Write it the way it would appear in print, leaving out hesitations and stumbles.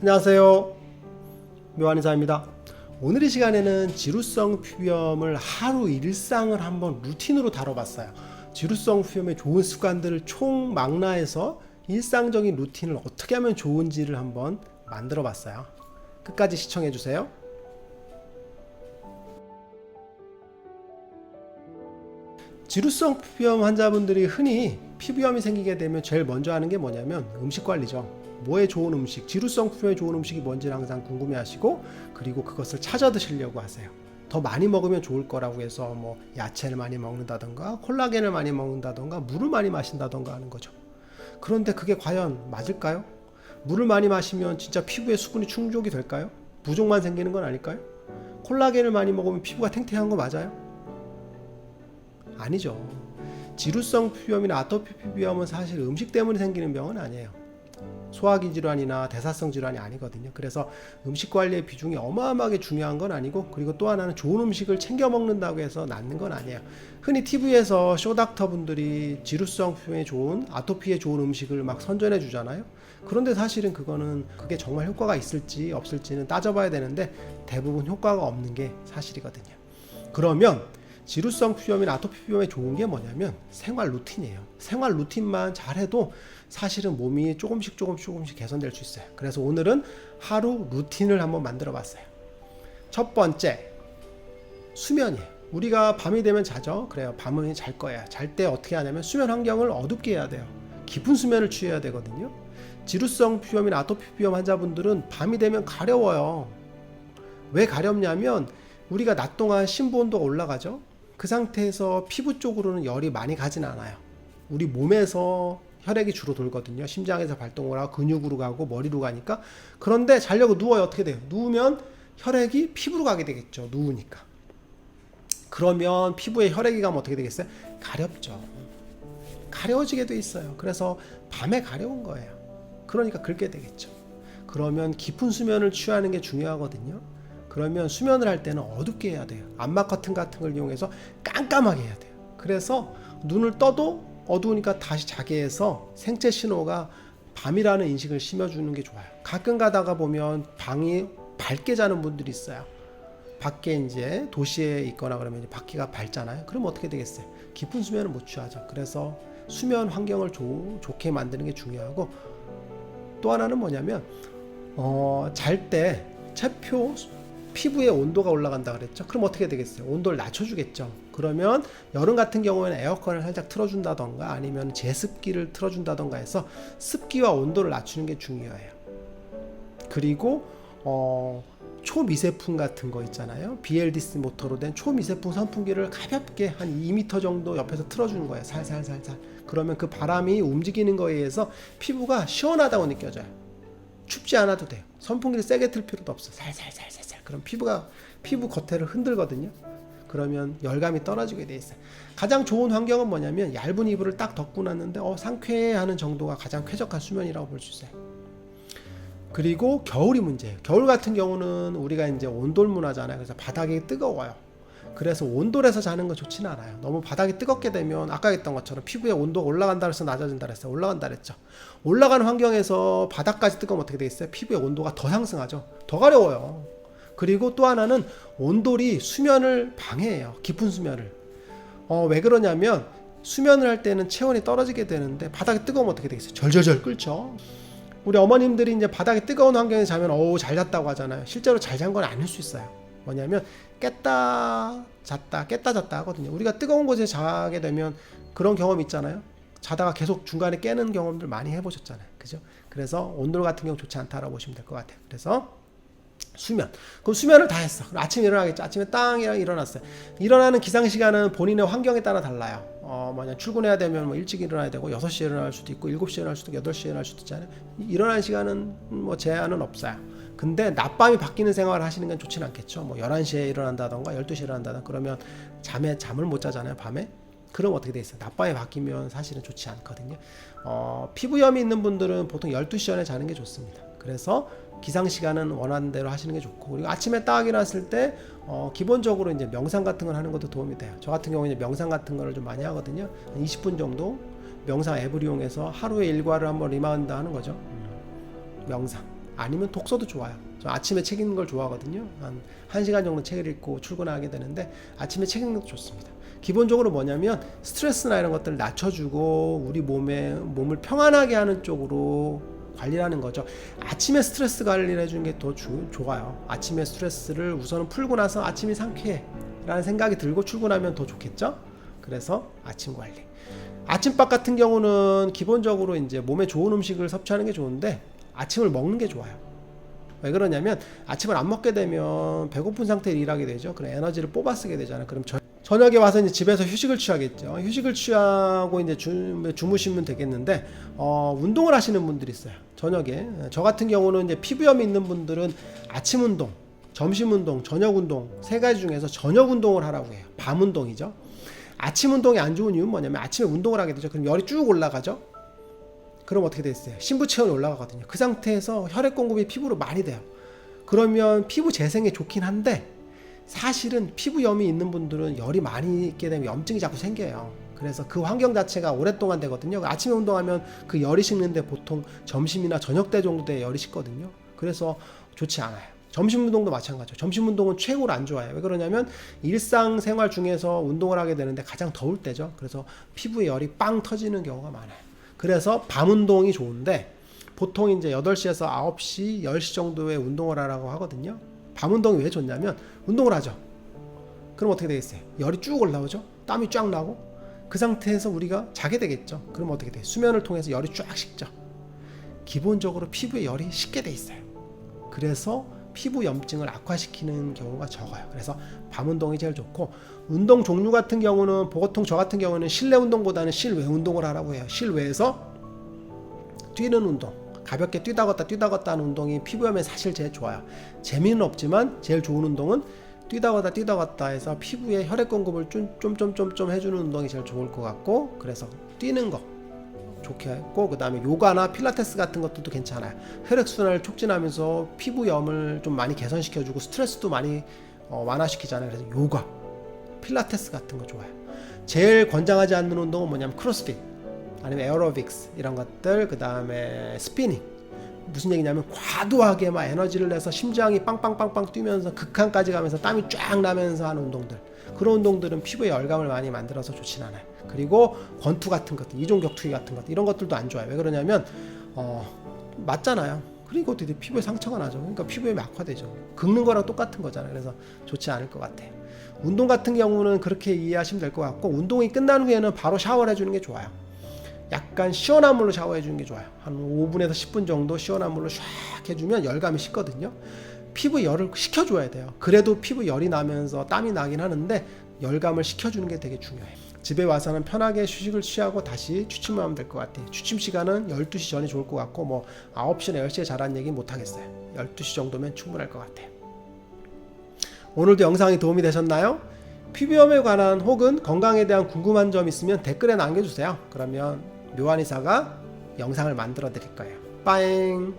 안녕하세요, 묘한의사입니다. 오늘 이 시간에는 지루성 피부염을 하루 일상을 한번 루틴으로 다뤄봤어요. 지루성 피부염의 좋은 습관들을 총망라해서 일상적인 루틴을 어떻게 하면 좋은지를 한번 만들어봤어요. 끝까지 시청해주세요. 지루성 피부염 환자분들이 흔히 피부염이 생기게 되면 제일 먼저 하는 게 뭐냐면 음식 관리죠. 뭐에 좋은 음식, 지루성 피부에 좋은 음식이 뭔지를 항상 궁금해 하시고, 그리고 그것을 찾아 드시려고 하세요. 더 많이 먹으면 좋을 거라고 해서 뭐 야채를 많이 먹는다던가 콜라겐을 많이 먹는다던가 물을 많이 마신다던가 하는 거죠. 그런데 그게 과연 맞을까요? 물을 많이 마시면 진짜 피부에 수분이 충족이 될까요? 부종만 생기는 건 아닐까요? 콜라겐을 많이 먹으면 피부가 탱탱한 거 맞아요? 아니죠. 지루성 피부염이나 아토피 피부염은 사실 음식 때문에 생기는 병은 아니에요. 소화기 질환이나 대사성 질환이 아니거든요. 그래서 음식 관리의 비중이 어마어마하게 중요한 건 아니고, 그리고 또 하나는 좋은 음식을 챙겨 먹는다고 해서 낫는 건 아니에요. 흔히 TV에서 쇼닥터 분들이 지루성 피부에 좋은, 아토피에 좋은 음식을 막 선전해 주잖아요. 그런데 사실은 그게 정말 효과가 있을지 없을지는 따져봐야 되는데, 대부분 효과가 없는 게 사실이거든요. 그러면 지루성 피부염이나 아토피 피부염에 좋은 게 뭐냐면 생활 루틴이에요. 생활 루틴만 잘해도 사실은 몸이 조금씩 개선될 수 있어요. 그래서 오늘은 하루 루틴을 한번 만들어 봤어요. 첫 번째, 수면이에요. 우리가 밤이 되면 자죠. 그래요. 밤은 잘 거야. 잘 때 어떻게 하냐면 수면 환경을 어둡게 해야 돼요. 깊은 수면을 취해야 되거든요. 지루성 피부염이나 아토피 피부염 환자분들은 밤이 되면 가려워요. 왜 가렵냐면 우리가 낮 동안 심부 온도가 올라가죠. 그 상태에서 피부 쪽으로는 열이 많이 가진 않아요. 우리 몸에서 혈액이 주로 돌거든요. 심장에서 발동을 하고 근육으로 가고 머리로 가니까. 그런데 자려고 누워요. 어떻게 돼요? 누우면 혈액이 피부로 가게 되겠죠. 누우니까. 그러면 피부에 혈액이 가면 어떻게 되겠어요? 가렵죠. 가려워지게 돼 있어요. 그래서 밤에 가려운 거예요. 그러니까 긁게 되겠죠. 그러면 깊은 수면을 취하는 게 중요하거든요. 그러면 수면을 할 때는 어둡게 해야 돼요. 암막 커튼 같은 걸 이용해서 깜깜하게 해야 돼요. 그래서 눈을 떠도 어두우니까 다시 자게 해서 생체 신호가 밤이라는 인식을 심어주는 게 좋아요. 가끔 가다가 보면 방이 밝게 자는 분들이 있어요. 밖에 이제 도시에 있거나 그러면 이제 밖이가 밝잖아요. 그럼 어떻게 되겠어요? 깊은 수면을 못 취하죠. 그래서 수면 환경을 좋게 만드는 게 중요하고, 또 하나는 뭐냐면 잘 때 체표 피부의 온도가 올라간다 그랬죠. 그럼 어떻게 되겠어요? 온도를 낮춰주겠죠. 그러면 여름 같은 경우에는 에어컨을 살짝 틀어준다던가 아니면 제습기를 틀어준다던가 해서 습기와 온도를 낮추는 게 중요해요. 그리고 초미세풍 같은 거 있잖아요. BLDC 모터로 된 초미세풍 선풍기를 가볍게 한 2m 정도 옆에서 틀어주는 거예요. 살살살살. 그러면 그 바람이 움직이는 거에 의해서 피부가 시원하다고 느껴져요. 춥지 않아도 돼요. 선풍기를 세게 틀 필요도 없어. 살살살살살. 그럼 피부 겉에를 흔들거든요. 그러면 열감이 떨어지게 돼 있어요. 가장 좋은 환경은 뭐냐면 얇은 이불을 딱 덮고 놨는데 상쾌하는 정도가 가장 쾌적한 수면이라고 볼 수 있어요. 그리고 겨울이 문제예요. 겨울 같은 경우는 우리가 이제 온돌 문화잖아요. 그래서 바닥이 뜨거워요. 그래서 온돌에서 자는 건 좋지는 않아요. 너무 바닥이 뜨겁게 되면 아까 했던 것처럼 피부의 온도가 올라간다 그래서 낮아진다 그랬어요. 올라간다 그랬죠. 올라가는 환경에서 바닥까지 뜨거우면 어떻게 되겠어요? 피부의 온도가 더 상승하죠. 더 가려워요. 그리고 또 하나는 온돌이 수면을 방해해요. 깊은 수면을. 왜 그러냐면 수면을 할 때는 체온이 떨어지게 되는데 바닥이 뜨거우면 어떻게 되겠어요? 절절절 끓죠. 우리 어머님들이 이제 바닥이 뜨거운 환경에 자면 잘 잤다고 하잖아요. 실제로 잘 잔 건 아닐 수 있어요. 뭐냐면 깼다 잤다 하거든요. 우리가 뜨거운 곳에 자게 되면 그런 경험 있잖아요. 자다가 계속 중간에 깨는 경험들 많이 해보셨잖아요. 그죠? 그래서 온돌 같은 경우 좋지 않다라고 보시면 될 것 같아요. 그래서 수면. 그럼 수면을 다 했어. 그럼 아침에 일어나겠죠. 아침에 땅 일어났어요. 일어나는 기상시간은 본인의 환경에 따라 달라요. 만약 출근해야 되면 뭐 일찍 일어나야 되고 6시에 일어날 수도 있고 7시에 일어날 수도 있고 8시에 일어날 수도 있잖아요. 일어나는 시간은 뭐 제한은 없어요. 근데 낮밤이 바뀌는 생활을 하시는 건 좋진 않겠죠. 뭐 11시에 일어난다던가 12시에 일어난다던가 그러면 잠을 못 자잖아요. 밤에. 그럼 어떻게 돼 있어요? 낮밤이 바뀌면 사실은 좋지 않거든요. 피부염이 있는 분들은 보통 12시 전에 자는 게 좋습니다. 그래서 기상시간은 원하는 대로 하시는 게 좋고, 그리고 아침에 딱 일어났을 때 기본적으로 이제 명상 같은 걸 하는 것도 도움이 돼요. 저 같은 경우는 명상 같은 거를 좀 많이 하거든요. 20분 정도 명상 앱을 이용해서 하루의 일과를 한번 리마인드 하는 거죠. 명상. 아니면 독서도 좋아요. 저 아침에 책 읽는 걸 좋아하거든요. 한 1시간 정도 책을 읽고 출근하게 되는데 아침에 책 읽는 것도 좋습니다. 기본적으로 뭐냐면 스트레스나 이런 것들을 낮춰주고 우리 몸을 평안하게 하는 쪽으로 관리를 하는 거죠. 아침에 스트레스 관리를 해주는 게 더 좋아요. 아침에 스트레스를 우선은 풀고 나서 아침이 상쾌해 라는 생각이 들고 출근하면 더 좋겠죠. 그래서 아침 관리. 아침밥 같은 경우는 기본적으로 이제 몸에 좋은 음식을 섭취하는 게 좋은데 아침을 먹는 게 좋아요. 왜 그러냐면 아침을 안 먹게 되면 배고픈 상태로 일하게 되죠. 그럼 에너지를 뽑아 쓰게 되잖아요. 그럼 저녁에 와서 이제 집에서 휴식을 취하겠죠. 휴식을 취하고 이제 주무시면 되겠는데 운동을 하시는 분들이 있어요. 저녁에. 저 같은 경우는 이제 피부염이 있는 분들은 아침 운동, 점심 운동, 저녁 운동 세 가지 중에서 저녁 운동을 하라고 해요. 밤 운동이죠. 아침 운동이 안 좋은 이유는 뭐냐면 아침에 운동을 하게 되죠. 그럼 열이 쭉 올라가죠. 그럼 어떻게 됐어요? 신부 체온이 올라가거든요. 그 상태에서 혈액 공급이 피부로 많이 돼요. 그러면 피부 재생에 좋긴 한데 사실은 피부염이 있는 분들은 열이 많이 있게 되면 염증이 자꾸 생겨요. 그래서 그 환경 자체가 오랫동안 되거든요. 아침에 운동하면 그 열이 식는데 보통 점심이나 저녁 때 정도 돼 열이 식거든요. 그래서 좋지 않아요. 점심 운동도 마찬가지죠. 점심 운동은 최고로 안 좋아요. 왜 그러냐면 일상생활 중에서 운동을 하게 되는데 가장 더울 때죠. 그래서 피부에 열이 빵 터지는 경우가 많아요. 그래서 밤 운동이 좋은데 보통 이제 8시에서 9시, 10시 정도에 운동을 하라고 하거든요. 밤 운동이 왜 좋냐면 운동을 하죠. 그럼 어떻게 되겠어요? 열이 쭉 올라오죠. 땀이 쫙 나고 그 상태에서 우리가 자게 되겠죠. 그럼 어떻게 돼요? 수면을 통해서 열이 쫙 식죠. 기본적으로 피부에 열이 식게 돼 있어요. 그래서 피부 염증을 악화시키는 경우가 적어요. 그래서 밤 운동이 제일 좋고 운동 종류 같은 경우는 보통 저 같은 경우는 실내 운동보다는 실외 운동을 하라고 해요. 실외에서 뛰는 운동, 가볍게 뛰다 걷다 하는 운동이 피부염에 사실 제일 좋아요. 재미는 없지만 제일 좋은 운동은 뛰다 걷다 해서 피부에 혈액 공급을 좀 해주는 운동이 제일 좋을 것 같고 그래서 뛰는 거 좋게 했고 그 다음에 요가나 필라테스 같은 것들도 괜찮아요. 혈액순환을 촉진하면서 피부염을 좀 많이 개선시켜주고 스트레스도 많이 완화시키잖아요. 그래서 요가, 필라테스 같은 거 좋아요. 제일 권장하지 않는 운동은 뭐냐면 크로스핏 아니면 에어로빅스 이런 것들 그 다음에 스피닝 무슨 얘기냐면 과도하게 막 에너지를 내서 심장이 빵빵빵빵 뛰면서 극한까지 가면서 땀이 쫙 나면서 하는 운동들 그런 운동들은 피부에 열감을 많이 만들어서 좋진 않아요. 그리고 권투 같은 것들, 이종격투기 같은 것들 이런 것들도 안 좋아요. 왜 그러냐면 맞잖아요. 그리고 되게 피부에 상처가 나죠. 그러니까 피부염이 악화되죠. 긁는 거랑 똑같은 거잖아요. 그래서 좋지 않을 것 같아요. 운동 같은 경우는 그렇게 이해하시면 될 것 같고 운동이 끝난 후에는 바로 샤워를 해주는 게 좋아요. 약간 시원한 물로 샤워해 주는 게 좋아요. 한 5분에서 10분 정도 시원한 물로 샥 해주면 열감이 식거든요. 피부 열을 식혀줘야 돼요. 그래도 피부 열이 나면서 땀이 나긴 하는데 열감을 식혀주는 게 되게 중요해요. 집에 와서는 편하게 휴식을 취하고 다시 취침을 하면 될 것 같아요. 취침 시간은 12시 전이 좋을 것 같고 뭐 9시나 10시에 자라는 얘기는 못하겠어요. 12시 정도면 충분할 것 같아요. 오늘도 영상이 도움이 되셨나요? 피부염에 관한 혹은 건강에 대한 궁금한 점 있으면 댓글에 남겨주세요. 그러면 묘한의사가 영상을 만들어 드릴 거예요. 빠잉.